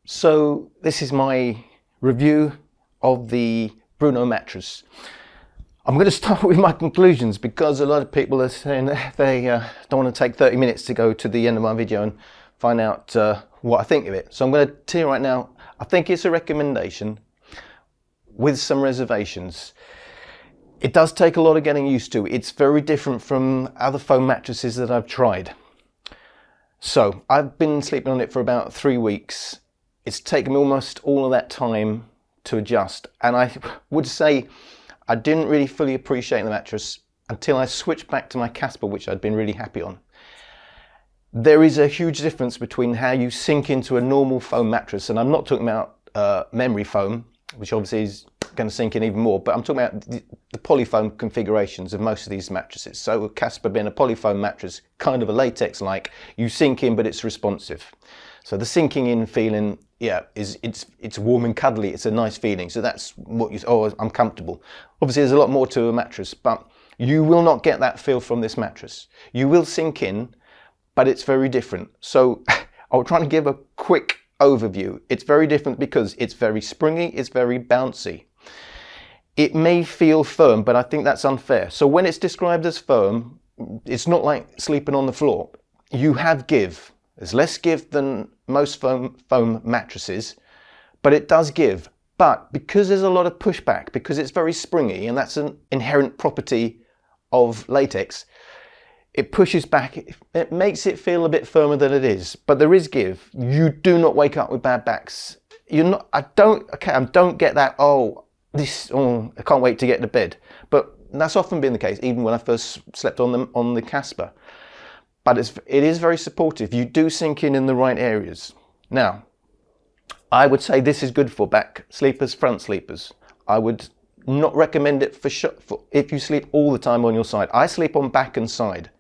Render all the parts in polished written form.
So this is my review of the Bruno mattress. I'm going to start with my conclusions because a lot of people are saying they don't want to take 30 minutes to go to the end of my video and find out what I think of it. So I'm going to tell you right now, I think it's a recommendation with some reservations. It does take a lot of getting used to. It's very different from other foam mattresses that I've tried. So I've been sleeping on it for about 3 weeks. It's taken me almost all of that time to adjust, and I would say I didn't really fully appreciate the mattress until I switched back to my Casper, which I'd been really happy on. There is a huge difference between how you sink into a normal foam mattress, and I'm not talking about memory foam, which obviously is going to sink in even more, but I'm talking about the polyfoam configurations of most of these mattresses. So Casper being a polyfoam mattress, kind of a latex-like, you sink in but it's responsive. So the sinking in feeling, yeah, it's warm and cuddly. It's a nice feeling. So that's what I'm comfortable. Obviously there's a lot more to a mattress, but you will not get that feel from this mattress. You will sink in, but it's very different. So I'll try to give a quick overview. It's very different because it's very springy, it's very bouncy. It may feel firm, but I think that's unfair. So when it's described as firm, it's not like sleeping on the floor. You have give. There's less give than most foam mattresses, but it does give. But because there's a lot of pushback, because it's very springy, and that's an inherent property of latex, it pushes back, it makes it feel a bit firmer than it is, but there is give. You do not wake up with bad backs. I don't get that, I can't wait to get to bed. But that's often been the case, even when I first slept on the Casper. But it is very supportive. You do sink in the right areas. Now, I would say this is good for back sleepers, front sleepers. I would not recommend it for if you sleep all the time on your side. I sleep on back and side.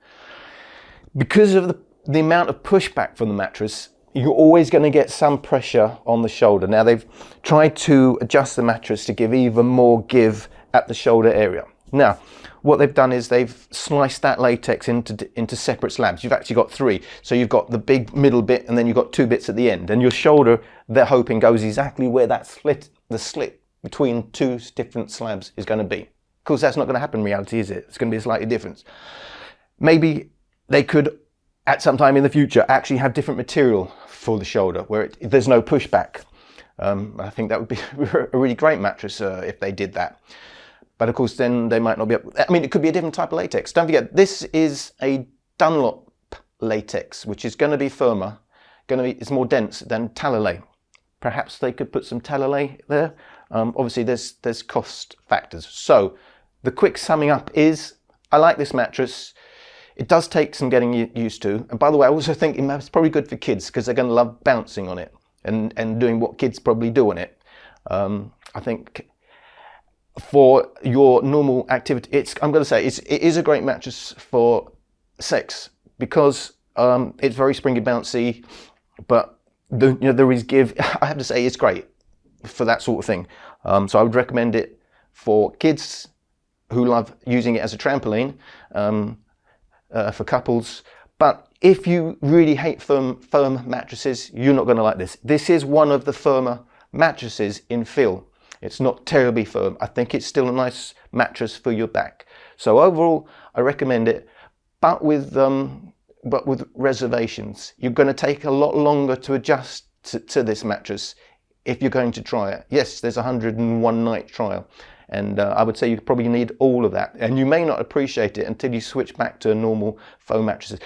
Because of the amount of pushback from the mattress, you're always going to get some pressure on the shoulder. Now, they've tried to adjust the mattress to give even more give at the shoulder area. Now, what they've done is they've sliced that latex into separate slabs. You've actually got 3. So you've got the big middle bit and then you've got 2 bits at the end. And your shoulder, they're hoping, goes exactly where that the slit between 2 different slabs is going to be. Of course, that's not going to happen in reality, is it? It's going to be a slightly different. Maybe they could, at some time in the future, actually have different material for the shoulder where there's no pushback. I think that would be a really great mattress if they did that. But of course, then they might not be able, it could be a different type of latex. Don't forget, this is a Dunlop latex, which is going to be firmer, it's more dense than Talalay. Perhaps they could put some Talalay there. Obviously, there's cost factors. So the quick summing up is, I like this mattress. It does take some getting used to. And by the way, I also think it's probably good for kids because they're going to love bouncing on it and doing what kids probably do on it. I think for your normal activity, I'm going to say it is a great mattress for sex because it's very springy, bouncy, but there is give. I have to say it's great for that sort of thing. So I would recommend it for kids who love using it as a trampoline, for couples. But if you really hate firm mattresses, you're not going to like this. This is one of the firmer mattresses in feel. It's not terribly firm. I think it's still a nice mattress for your back. So overall, I recommend it, but with reservations. You're going to take a lot longer to adjust to this mattress if you're going to try it. Yes, there's a 101 night trial, and I would say you probably need all of that. And you may not appreciate it until you switch back to normal foam mattresses.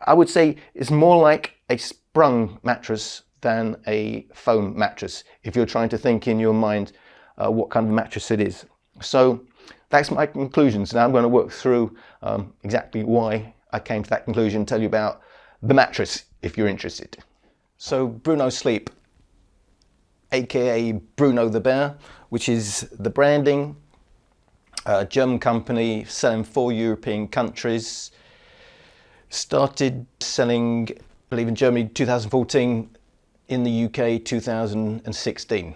I would say it's more like a sprung mattress than a foam mattress if you're trying to think in your mind what kind of mattress it is. So that's my conclusions. Now I'm going to work through exactly why I came to that conclusion, tell you about the mattress if you're interested. So Bruno Sleep, aka Bruno the Bear, which is the branding, German company selling 4 European countries, started selling, I believe in Germany 2014, in the UK 2016.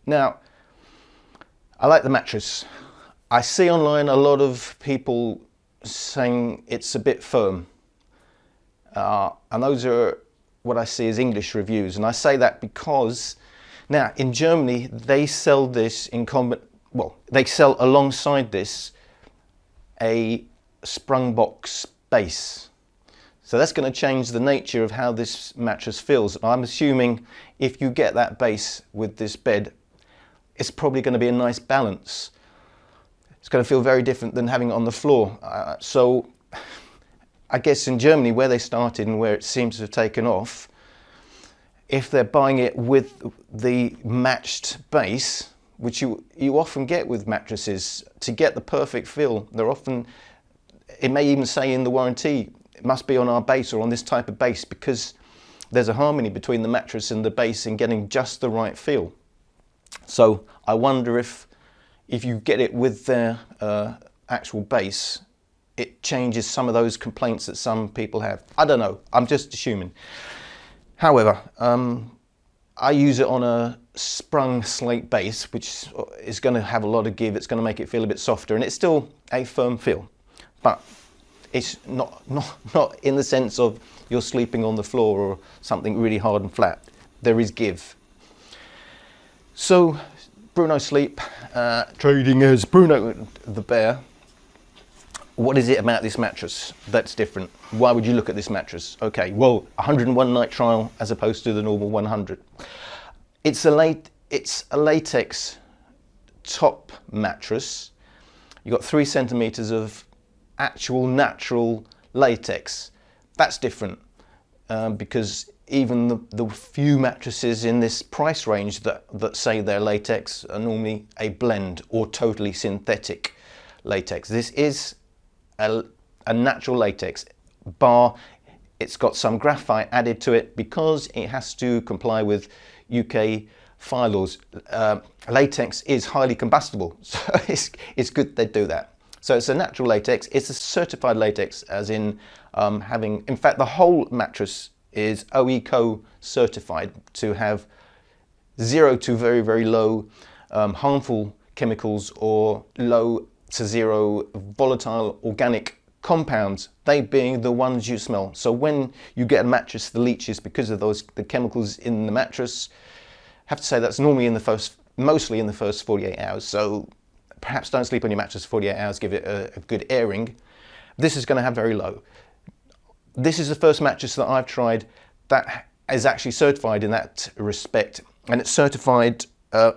Now, I like the mattress. I see online a lot of people saying it's a bit firm, and those are what I see as English reviews. And I say that because now in Germany they sell this in they sell alongside this a sprung box base. So that's going to change the nature of how this mattress feels. I'm assuming if you get that base with this bed, it's probably going to be a nice balance. It's going to feel very different than having it on the floor. So I guess in Germany, where they started and where it seems to have taken off, if they're buying it with the matched base, which you often get with mattresses, to get the perfect feel, it may even say in the warranty, it must be on our base or on this type of base, because there's a harmony between the mattress and the base in getting just the right feel. So I wonder if you get it with their actual base, it changes some of those complaints that some people have. I don't know, I'm just assuming. However, I use it on a sprung slate base, which is going to have a lot of give. It's going to make it feel a bit softer, and it's still a firm feel, but it's not in the sense of you're sleeping on the floor or something really hard and flat. There is give. So Bruno Sleep, trading as Bruno the Bear. What is it about this mattress that's different? Why would you look at this mattress? Okay, well, 101 night trial as opposed to the normal 100. It's a latex top mattress. You've got 3 centimeters of actual natural latex. That's different because even the few mattresses in this price range that say they're latex are normally a blend or totally synthetic latex. This is a natural latex, bar it's got some graphite added to it because it has to comply with UK fire laws. Latex is highly combustible, so it's good they do that. So it's a natural latex. It's a certified latex, as in in fact the whole mattress is OECO certified to have 0 to very, very low harmful chemicals or low to 0 volatile organic compounds, they being the ones you smell. So when you get a mattress that leaches because of the chemicals in the mattress, I have to say that's normally mostly in the first 48 hours. So perhaps don't sleep on your mattress for 48 hours, give it a good airing. This is going to have very low. This is the first mattress that I've tried that is actually certified in that respect, and it's certified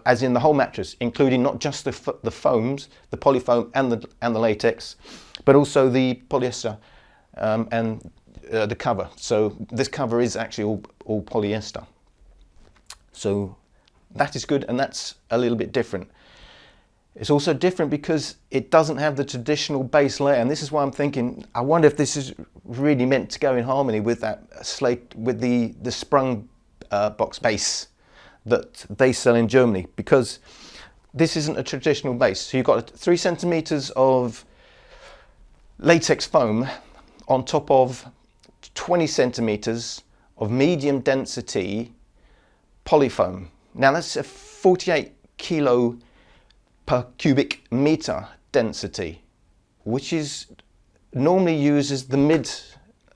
as in the whole mattress, including not just the foams, the polyfoam and the latex, but also the polyester and the cover. So this cover is actually all polyester. So that is good, and that's a little bit different. It's also different because it doesn't have the traditional base layer, and this is why I'm thinking, I wonder if this is really meant to go in harmony with that slate, with the sprung box base that they sell in Germany, because this isn't a traditional base. So you've got 3 centimeters of latex foam on top of 20 centimeters of medium density polyfoam. Now that's a 48 kilo per cubic meter density, which is normally used as the mid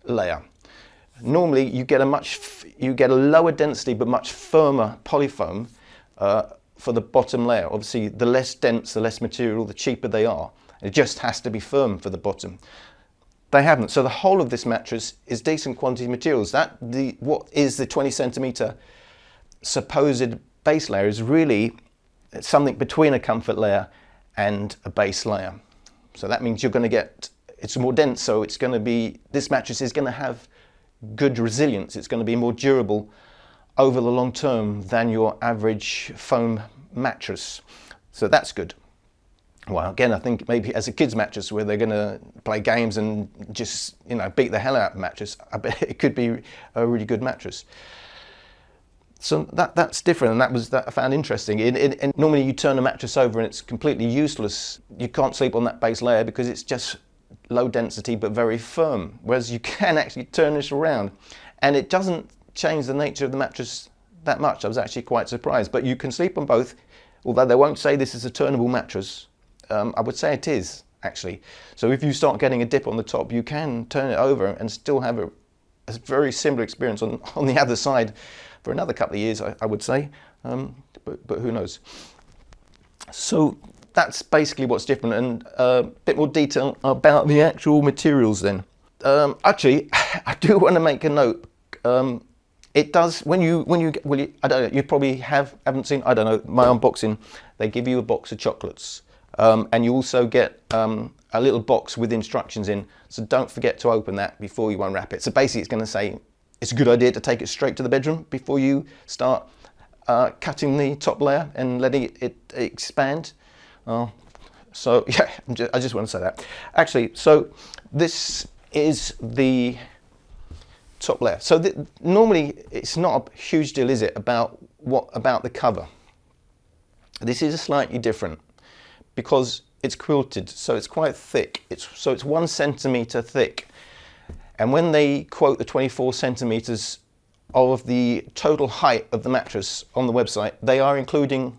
layer. Normally you get a lower density but much firmer polyfoam for the bottom layer. Obviously the less dense, the less material, the cheaper they are. It just has to be firm for the bottom. They haven't. So the whole of this mattress is decent quantity materials. What is the 20 centimeter supposed base layer is really something between a comfort layer and a base layer. So that means you're going to get, it's more dense, so it's going to be, this mattress is going to have good resilience. It's going to be more durable over the long term than your average foam mattress. So that's good. Well, again, I think maybe as a kid's mattress where they're going to play games and just, beat the hell out of the mattress, I bet it could be a really good mattress. So that's different, and that I found interesting. And normally you turn a mattress over and it's completely useless. You can't sleep on that base layer because it's just low density but very firm. Whereas you can actually turn this around, and it doesn't change the nature of the mattress that much. I was actually quite surprised. But you can sleep on both, although they won't say this is a turnable mattress. I would say it is, actually. So if you start getting a dip on the top, you can turn it over and still have a very similar experience on the other side for another couple of years, I would say, but who knows. So that's basically what's different, and a bit more detail about the actual materials then. Actually, I do want to make a note. It does, when you I don't know, you probably haven't seen, I don't know, my unboxing, they give you a box of chocolates. And you also get a little box with instructions in, so don't forget to open that before you unwrap it. So basically it's going to say it's a good idea to take it straight to the bedroom before you start cutting the top layer and letting it expand. So yeah, I just want to say that. Actually, so this is the top layer. So normally it's not a huge deal, is it, about the cover? This is slightly different because it's quilted, so it's quite thick. It's 1 centimeter thick, and when they quote the 24 centimeters of the total height of the mattress on the website, they are including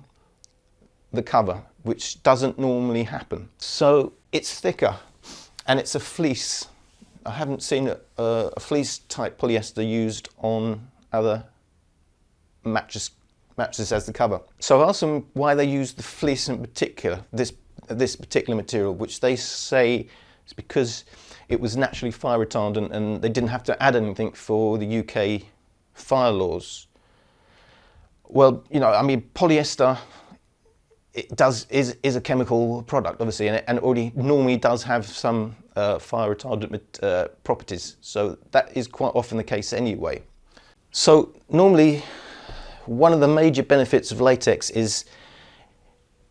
the cover, which doesn't normally happen. So it's thicker, and it's a fleece. I haven't seen a fleece type polyester used on other mattresses as the cover. So I asked them why they use the fleece in particular, this particular material, which they say is because it was naturally fire retardant and they didn't have to add anything for the UK fire laws. Well, you know, I mean, polyester is a chemical product, obviously, and it already normally does have some fire retardant properties. So that is quite often the case anyway. So normally, one of the major benefits of latex is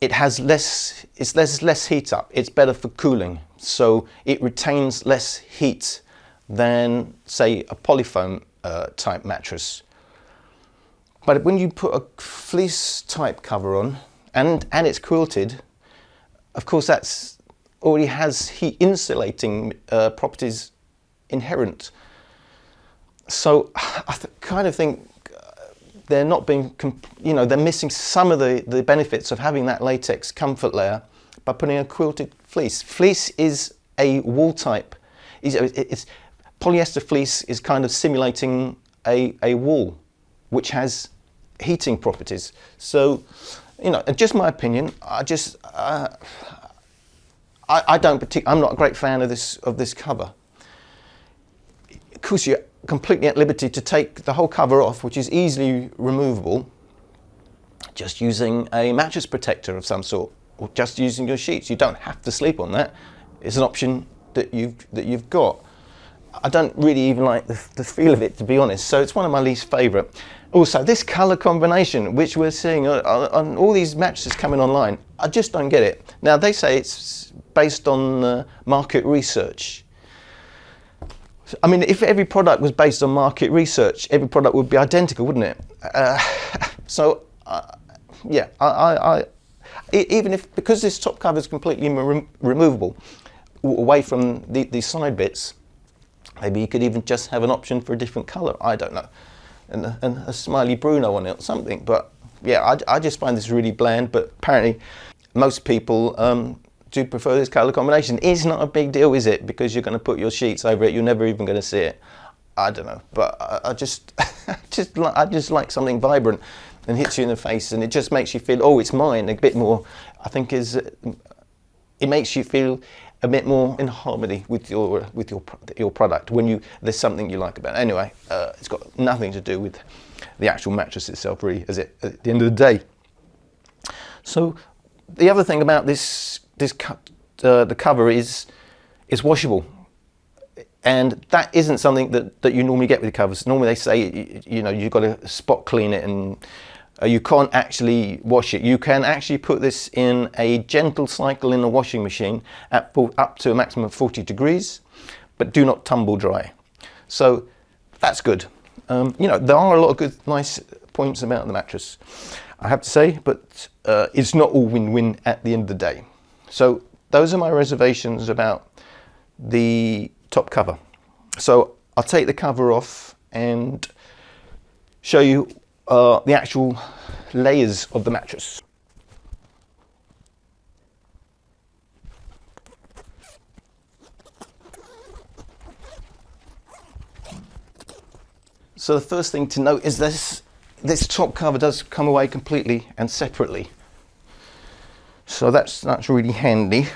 it has less heat up. It's better for cooling, so it retains less heat than, say, a polyfoam type mattress. But when you put a fleece type cover on, and it's quilted, of course that's already has heat insulating properties inherent. So I kind of think they're not being, you know, they're missing some of the benefits of having that latex comfort layer by putting a quilted fleece. Fleece is a wool type. It's polyester fleece is kind of simulating a wool, which has heating properties. So, you know, just my opinion. I don't I'm not a great fan of this cover. Of course, you're completely at liberty to take the whole cover off, which is easily removable, just using a mattress protector of some sort, or just using your sheets. You don't have to sleep on that. It's an option that you've got. I don't really even like the feel of it, to be honest, so it's one of my least favourite. Also, this colour combination, which we're seeing on all these mattresses coming online, I just don't get it. Now, they say it's based on market research. I mean, if every product was based on market research, every product would be identical, wouldn't it? Yeah, even if, because this top cover is completely removable away from the side bits, maybe you could even just have an option for a different colour, I don't know, and a smiley Bruno on it or something. But yeah, I just find this really bland, but apparently most people do prefer this colour combination. It's not a big deal, is it? Because you're going to put your sheets over it, you're never even going to see it. I don't know, but I just like something vibrant and hits you in the face, and it just makes you feel, oh, it's mine, a bit more. I think it makes you feel a bit more in harmony with your product when there's something you like about it. Anyway, it's got nothing to do with the actual mattress itself, really, is it? At the end of the day. So the other thing about the cover is washable, and that isn't something that you normally get with the covers. Normally they say, you know, you've got to spot clean it, and you can't actually wash it. You can actually put this in a gentle cycle in the washing machine at up to a maximum of 40 degrees, but do not tumble dry. So that's good. You know, there are a lot of good, nice points about the mattress, I have to say, but it's not all win-win at the end of the day. So those are my reservations about the top cover. So I'll take the cover off and show you the actual layers of the mattress. So the first thing to note is this top cover does come away completely and separately. So that's really handy.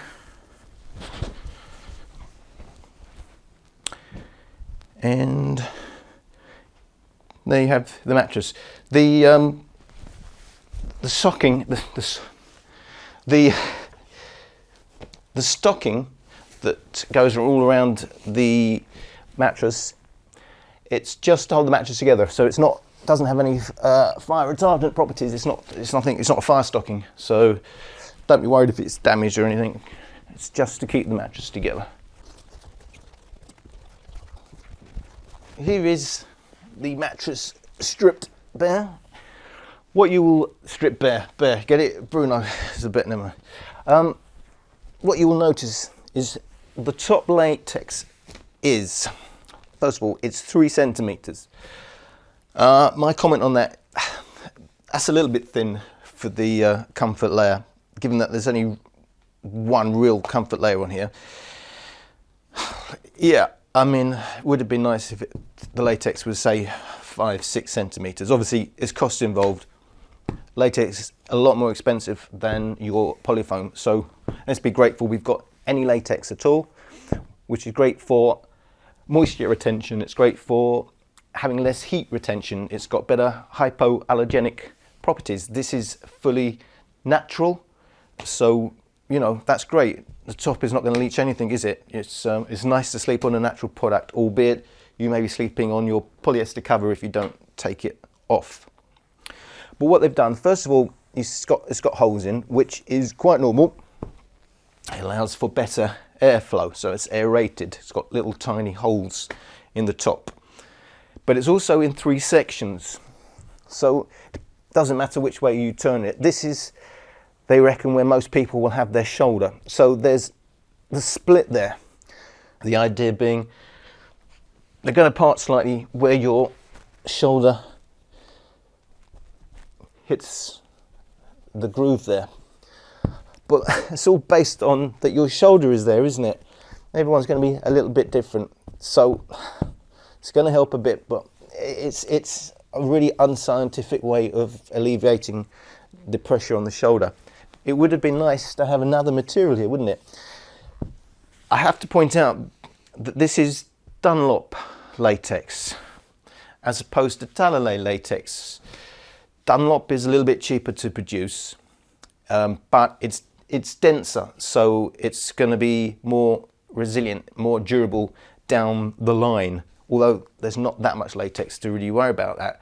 And there you have the mattress. The stocking that goes all around the mattress, it's just to hold the mattress together. So it's not, doesn't have any fire retardant properties. It's not a fire stocking. So don't be worried if it's damaged or anything. It's just to keep the mattress together. Here is the mattress stripped bare. What you will strip bare, get it? Bruno is a bit never. What you will notice is the top latex is, first of all, it's 3 centimeters. My comment on that, that's a little bit thin for the comfort layer, given that there's only one real comfort layer on here. Yeah, I mean, it would have been nice if the latex was, say, 5-6 centimeters. Obviously, there's cost involved. Latex is a lot more expensive than your polyfoam, so let's be grateful we've got any latex at all, which is great for moisture retention. It's great for having less heat retention. It's got better hypoallergenic properties. This is fully natural, so you know that's great. The top is not going to leach anything, is it? It's nice to sleep on a natural product, albeit you may be sleeping on your polyester cover if you don't take it off. But what they've done, first of all, it's got holes in, which is quite normal. It allows for better airflow, so it's aerated. It's got little tiny holes in the top. But it's also in 3 sections, so it doesn't matter which way you turn it. This is, they reckon, where most people will have their shoulder. So there's the split there. The idea being they're going to part slightly where your shoulder hits the groove there. But it's all based on that your shoulder is there, isn't it? Everyone's going to be a little bit different. So it's going to help a bit, but it's a really unscientific way of alleviating the pressure on the shoulder. It would have been nice to have another material here, wouldn't it? I have to point out that this is Dunlop latex as opposed to Talalay latex. Dunlop is a little bit cheaper to produce, but it's denser, so it's going to be more resilient, more durable down the line, although there's not that much latex to really worry about that.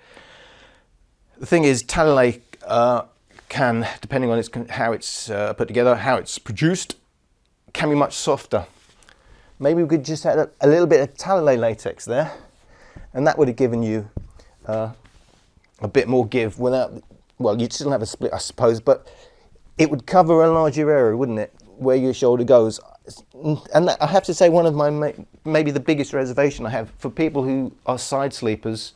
The thing is, Talalay can, depending on how it's put together, how it's produced, can be much softer. Maybe we could just add a little bit of Talalay latex there, and that would have given you a bit more give without, well, you'd still have a split, I suppose, but it would cover a larger area, wouldn't it, where your shoulder goes. And that, I have to say, one of my, maybe the biggest reservation I have for people who are side sleepers,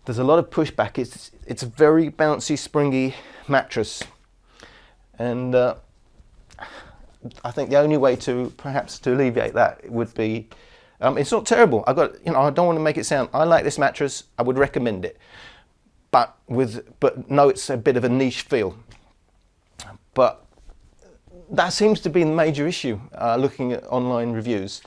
there's a lot of pushback. It's a very bouncy, springy mattress, and I think the only way to perhaps to alleviate that would be, it's not terrible. I don't want to make it sound, I like this mattress, I would recommend it, but no, it's a bit of a niche feel. But that seems to be the major issue. Looking at online reviews,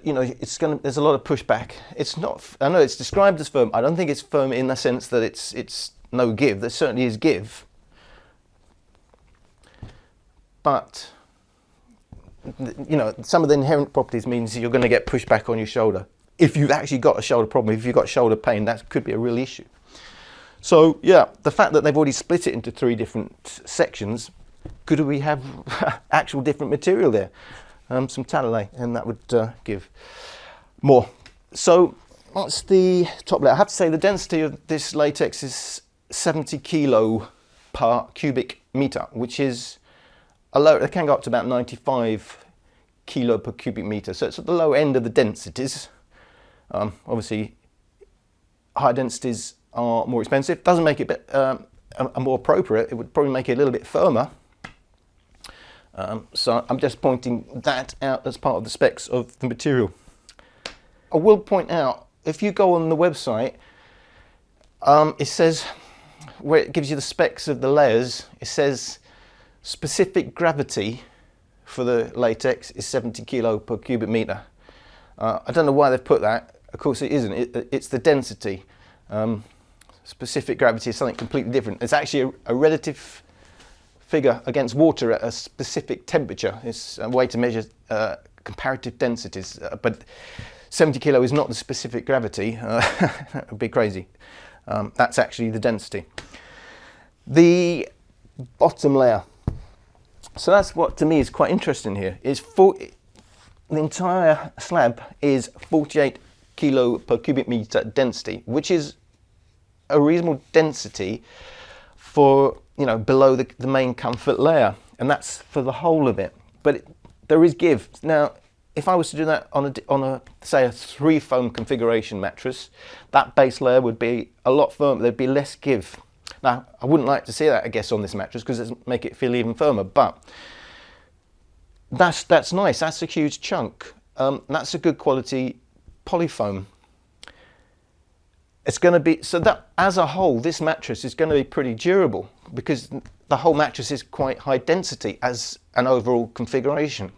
you know, there's a lot of pushback. It's not. I know it's described as firm. I don't think it's firm in the sense that it's no give. There certainly is give, but you know, some of the inherent properties means you're going to get pushback on your shoulder. If you've actually got a shoulder problem, if you've got shoulder pain, that could be a real issue. So yeah, the fact that they've already split it into 3 different sections, could we have actual different material there? Some Talalay, and that would give more. So that's the top layer. I have to say the density of this latex is 70 kilo per cubic meter, which is a low, it can go up to about 95 kilo per cubic meter. So it's at the low end of the densities. Obviously, high densities are more expensive. Doesn't make it more appropriate. It would probably make it a little bit firmer. So I'm just pointing that out as part of the specs of the material. I will point out if you go on the website, it says, where it gives you the specs of the layers, it says specific gravity for the latex is 70 kilo per cubic meter. I don't know why they've put that. Of course it isn't. It's the density. Specific gravity is something completely different. It's actually a relative figure against water at a specific temperature. It's a way to measure comparative densities. But 70 kilo is not the specific gravity. That would be crazy. That's actually the density. The bottom layer. So that's what to me is quite interesting here. The entire slab is 48 kilo per cubic meter density, which is a reasonable density for, you know, below the main comfort layer, and that's for the whole of it. But there is give. Now, if I was to do that on a say a 3 foam configuration mattress, that base layer would be a lot firmer. There'd be less give. Now, I wouldn't like to see that, I guess, on this mattress because it make it feel even firmer. But that's nice. That's a huge chunk. That's a good quality polyfoam. It's going to be, so that as a whole, this mattress is going to be pretty durable because the whole mattress is quite high density as an overall configuration.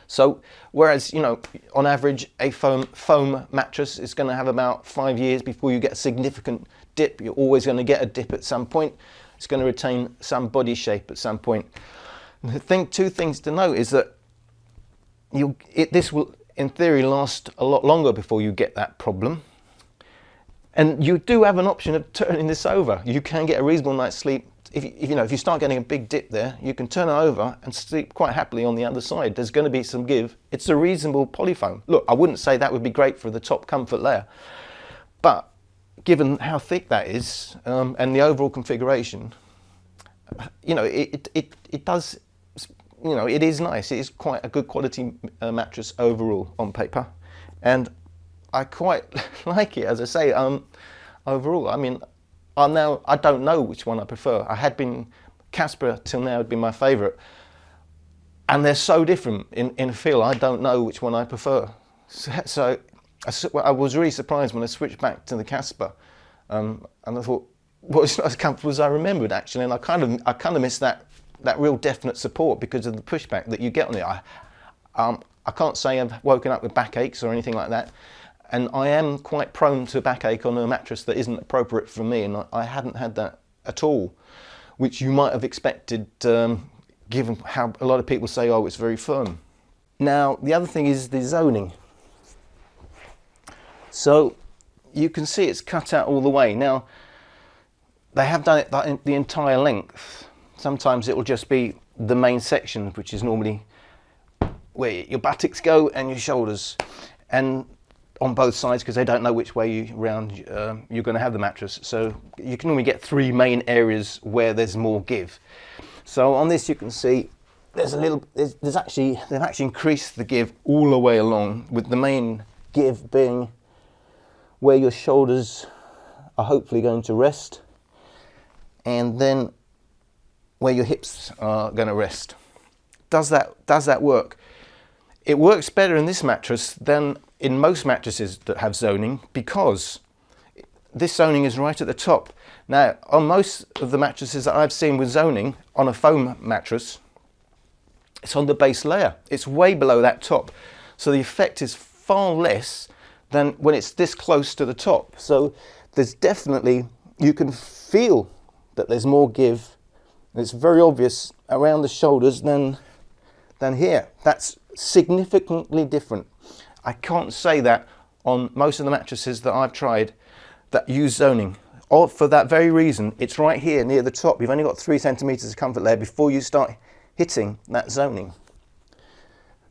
So whereas, you know, on average a foam mattress is going to have about 5 years before you get a significant dip. You're always going to get a dip at some point. It's going to retain some body shape at some point. Two things to note is that this will in theory last a lot longer before you get that problem. And you do have an option of turning this over. You can get a reasonable night's sleep. If you start getting a big dip there, you can turn it over and sleep quite happily on the other side. There's going to be some give. It's a reasonable polyfoam. Look, I wouldn't say that would be great for the top comfort layer, but given how thick that is and the overall configuration, you know, it does, you know, it is nice. It is quite a good quality mattress overall on paper, and I quite like it, as I say. Overall, I mean, I don't know which one I prefer. I had been, Casper till now had been my favourite, and they're so different in feel. I don't know which one I prefer. So I was really surprised when I switched back to the Casper, and I thought, well, it's not as comfortable as I remembered actually, and I kind of missed that real definite support because of the pushback that you get on it. I can't say I've woken up with backaches or anything like that. And I am quite prone to backache on a mattress that isn't appropriate for me, and I hadn't had that at all, which you might have expected given how a lot of people say, oh, it's very firm. Now, the other thing is the zoning. So you can see it's cut out all the way. Now, they have done it the entire length. Sometimes it will just be the main section, which is normally where your buttocks go and your shoulders. And on both sides, because they don't know which way you're going to have the mattress. So you can only get 3 main areas where there's more give. So on this you can see they've actually increased the give all the way along, with the main give being where your shoulders are hopefully going to rest, and then where your hips are going to rest. Does that work? It works better in this mattress than in most mattresses that have zoning, because this zoning is right at the top. Now, on most of the mattresses that I've seen with zoning on a foam mattress, it's on the base layer. It's way below that top. So the effect is far less than when it's this close to the top. So there's definitely, you can feel that there's more give. It's very obvious around the shoulders than here. That's significantly different. I can't say that on most of the mattresses that I've tried that use zoning. Or for that very reason, it's right here near the top. You've only got 3 centimeters of comfort layer before you start hitting that zoning.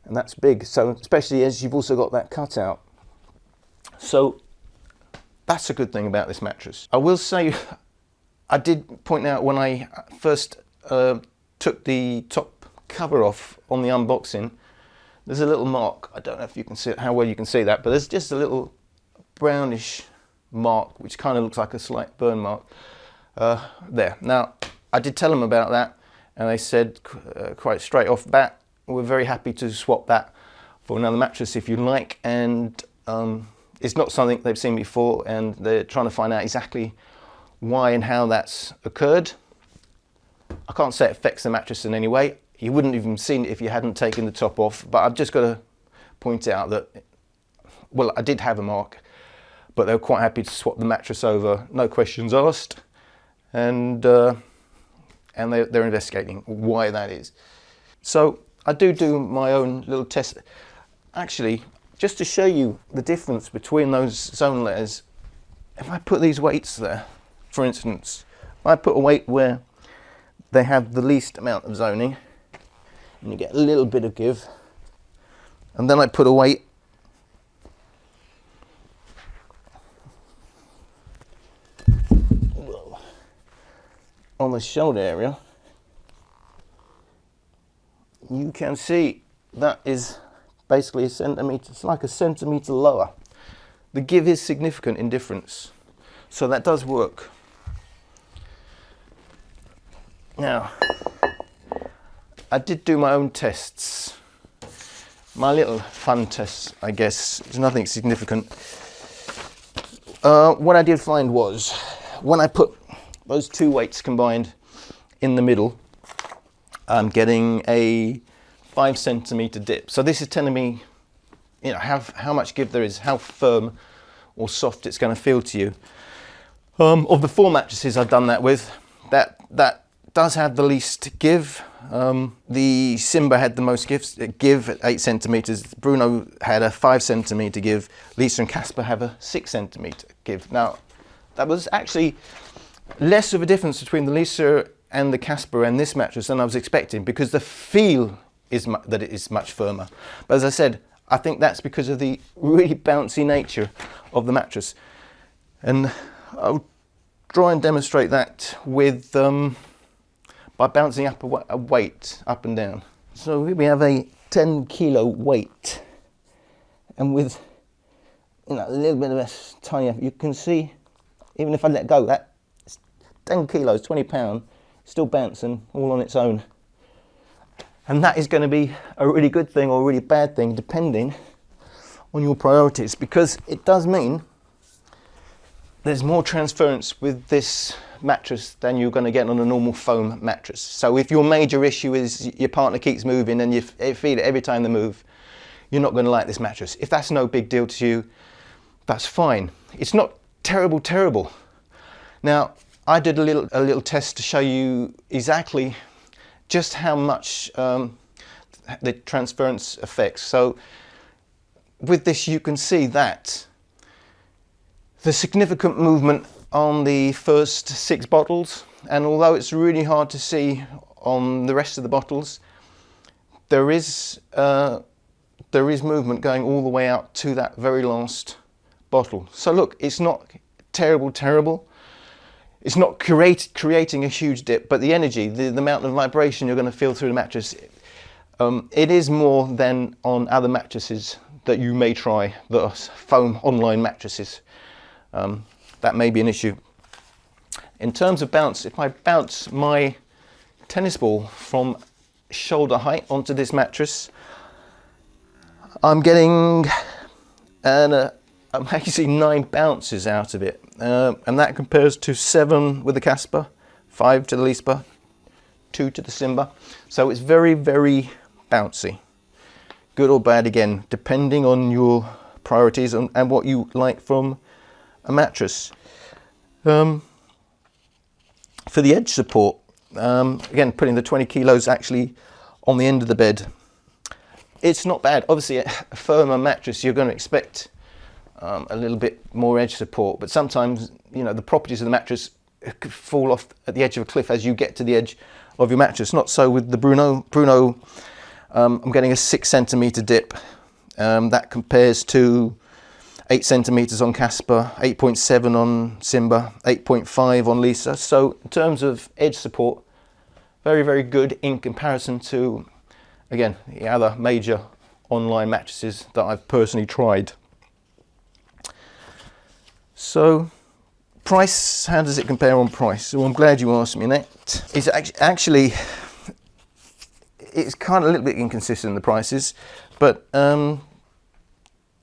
And that's big. So especially as you've also got that cutout. So that's a good thing about this mattress. I will say, I did point out when I first took the top cover off on the unboxing, there's a little mark. I don't know if you can see it, how well you can see that, but there's just a little brownish mark which kind of looks like a slight burn mark there. Now, I did tell them about that, and they said quite straight off the bat, we're very happy to swap that for another mattress if you like, and it's not something they've seen before, and they're trying to find out exactly why and how that's occurred. I can't say it affects the mattress in any way. You wouldn't even seen it if you hadn't taken the top off, but I've just got to point out that, well, I did have a mark, but they were quite happy to swap the mattress over, no questions asked, and they're investigating why that is. So I do my own little test. Actually, just to show you the difference between those zone letters, if I put these weights there, for instance, I put a weight where they have the least amount of zoning, and you get a little bit of give, and then I put a weight on the shoulder area, you can see that is basically a centimetre, it's like a centimetre lower. The give is significant in difference, so that does work. Now, I did do my own tests, my little fun tests, I guess. There's nothing significant. What I did find was, when I put those two weights combined in the middle, I'm getting a 5 centimetre dip. So this is telling me, you know, how much give there is, how firm or soft it's going to feel to you. Of the 4 mattresses I've done that with, that does have the least give. The Simba had the most give at 8 centimetres. Bruno had a 5 centimetre give. Lisa and Casper have a 6 centimetre give. Now, that was actually less of a difference between the Lisa and the Casper and this mattress than I was expecting, because the feel is that it is much firmer. But as I said, I think that's because of the really bouncy nature of the mattress. And I'll try and demonstrate that with by bouncing up a weight up and down. So here we have a 10 kilo weight, and with, you know, a little bit of a tiny, you can see, even if I let go, that 10 kilos, 20 pounds, still bouncing all on its own. And that is going to be a really good thing or a really bad thing, depending on your priorities, because it does mean there's more transference with this mattress than you're going to get on a normal foam mattress. So if your major issue is your partner keeps moving and you feel it every time they move, you're not going to like this mattress. If that's no big deal to you, that's fine. It's not terrible. Now, I did a little test to show you exactly just how much the transference affects. So with this, you can see that the significant movement on the first 6 bottles, and although it's really hard to see on the rest of the bottles, there is movement going all the way out to that very last bottle. So look, it's not terrible. It's not creating a huge dip, but the energy, the amount of vibration you're going to feel through the mattress, it is more than on other mattresses that you may try, the foam online mattresses. That may be an issue. In terms of bounce, if I bounce my tennis ball from shoulder height onto this mattress, I'm getting basically 9 bounces out of it, and that compares to 7 with the Casper, 5 to the Lispa, 2 to the Simba. So it's very bouncy. Good or bad, again, depending on your priorities and what you like from a mattress. For the edge support, again, putting the 20 kilos actually on the end of the bed, it's not bad. Obviously, a firmer mattress, you're going to expect a little bit more edge support, but sometimes, you know, the properties of the mattress could fall off at the edge of a cliff as you get to the edge of your mattress. Not so with the Bruno. I'm getting a 6 centimetre dip. That compares to 8 centimetres on Casper, 8.7 on Simba, 8.5 on Lisa. So in terms of edge support, very good in comparison to, again, the other major online mattresses that I've personally tried. So price, how does it compare on price? So I'm glad you asked me that. It's actually, it's kind of a little bit inconsistent, the prices, but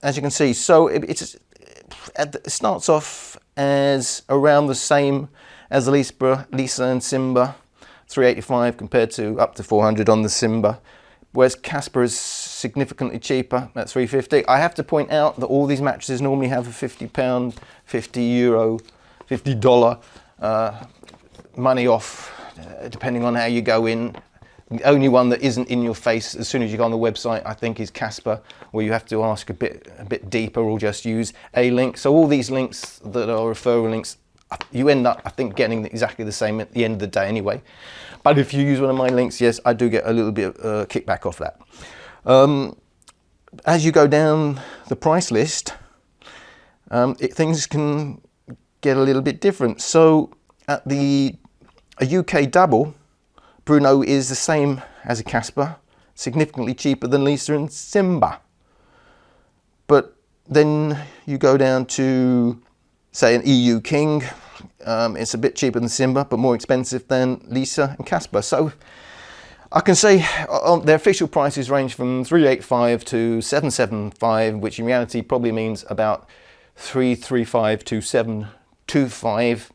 as you can see, so it's it starts off as around the same as the Lisa and Simba, 385 compared to up to 400 on the Simba, whereas Casper is significantly cheaper at 350. I have to point out that all these mattresses normally have a £50, €50, $50 money off, depending on how you go in. The only one that isn't in your face as soon as you go on the website, I think, is Casper, where you have to ask a bit deeper or just use a link. So all these links that are referral links, you end up, I think, getting exactly the same at the end of the day anyway. But if you use one of my links, yes, I do get a little bit of kickback off that. As you go down the price list, things can get a little bit different. So at a UK double, Bruno is the same as a Casper, significantly cheaper than Lisa and Simba. But then you go down to, say, an EU King. It's a bit cheaper than Simba, but more expensive than Lisa and Casper. So I can say their official prices range from 385 to 775, which in reality probably means about 335 to 725,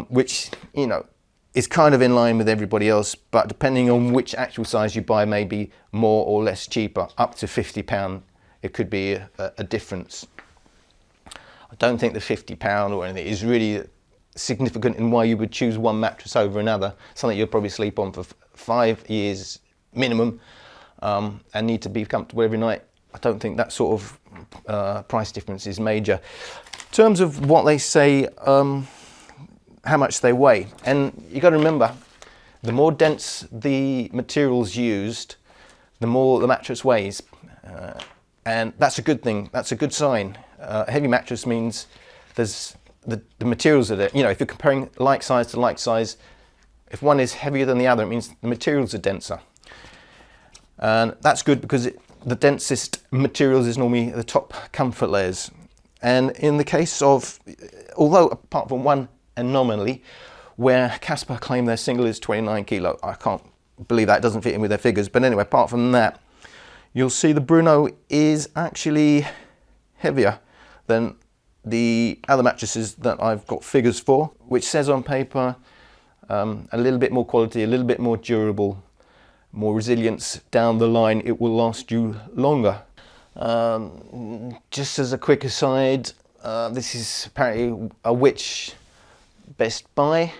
which, you know, is kind of in line with everybody else, but depending on which actual size you buy, maybe more or less cheaper, up to £50, it could be a difference. I don't think the £50 or anything is really significant in why you would choose one mattress over another, something you'll probably sleep on for 5 years minimum, and need to be comfortable every night. I don't think that sort of price difference is major. In terms of what they say, how much they weigh, and you got to remember, the more dense the materials used, the more the mattress weighs, and that's a good thing. That's a good sign. A heavy mattress means there's the materials are there. You know, if you're comparing like size to like size, if one is heavier than the other, it means the materials are denser, and that's good because the densest materials is normally the top comfort layers. And in the case of, although apart from one anomaly where Casper claim their single is 29 kilo, I can't believe that, doesn't fit in with their figures, but anyway, apart from that, you'll see the Bruno is actually heavier than the other mattresses that I've got figures for, which says on paper a little bit more quality, a little bit more durable, more resilience down the line. It will last you longer. Just as a quick aside, this is apparently a Which Best Buy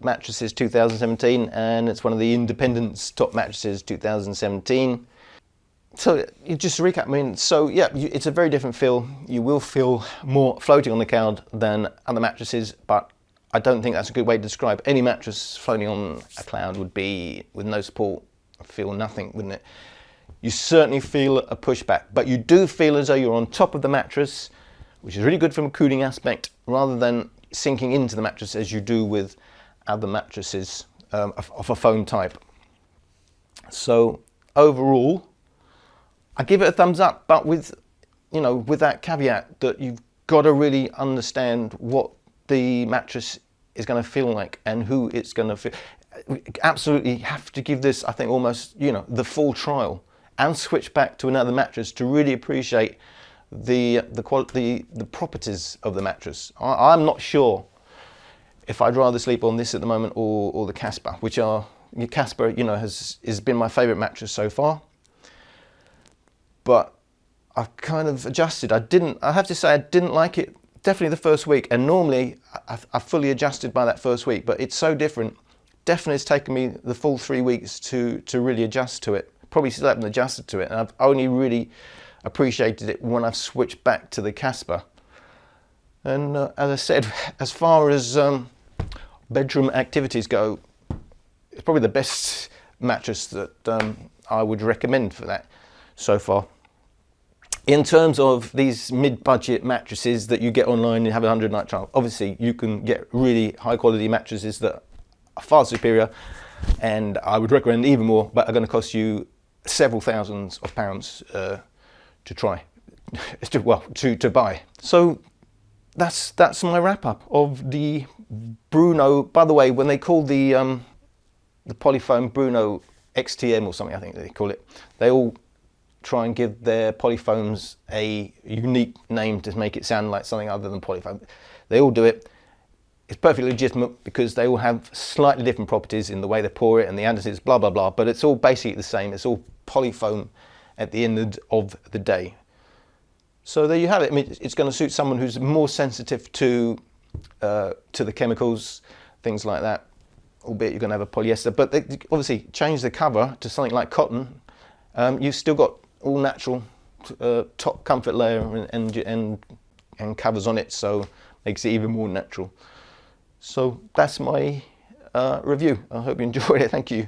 mattresses 2017, and it's one of the Independent's top mattresses 2017. So you just recap, I mean, so yeah, it's a very different feel. You will feel more floating on the cloud than other mattresses, but I don't think that's a good way to describe any mattress. Floating on a cloud would be, with no support, feel nothing, wouldn't it? You certainly feel a pushback, but you do feel as though you're on top of the mattress, which is really good from a cooling aspect, rather than sinking into the mattress as you do with other mattresses of a foam type. So overall, I give it a thumbs up, but with, you know, with that caveat that you've got to really understand what the mattress is going to feel like and who it's going to feel. We absolutely have to give this, I think, almost, you know, the full trial and switch back to another mattress to really appreciate the quality, the properties of the mattress. I'm not sure if I'd rather sleep on this at the moment or the Casper, which are, Casper, you know, has been my favourite mattress so far. But I've kind of adjusted. I have to say I didn't like it definitely the first week, and normally I fully adjusted by that first week, but it's so different. Definitely it's taken me the full 3 weeks to really adjust to it. Probably still haven't adjusted to it, and I've only really appreciated it when I've switched back to the Casper. And as I said, as far as bedroom activities go, it's probably the best mattress that I would recommend for that so far. In terms of these mid-budget mattresses that you get online and have a 100-night trial, obviously you can get really high-quality mattresses that are far superior, and I would recommend even more, but are going to cost you several thousands of pounds to try, to buy. So that's my wrap-up of the Bruno. By the way, when they call the polyfoam Bruno XTM or something, I think they call it, they all try and give their polyfoams a unique name to make it sound like something other than polyfoam. They all do it. It's perfectly legitimate because they all have slightly different properties in the way they pour it and the additives, blah, blah, blah, but it's all basically the same. It's all polyfoam at the end of the day. So there you have it. I mean, it's going to suit someone who's more sensitive to the chemicals, things like that, albeit you're going to have a polyester. But they obviously change the cover to something like cotton. You've still got all natural top comfort layer and covers on it, so makes it even more natural. So that's my review. I hope you enjoyed it. Thank you.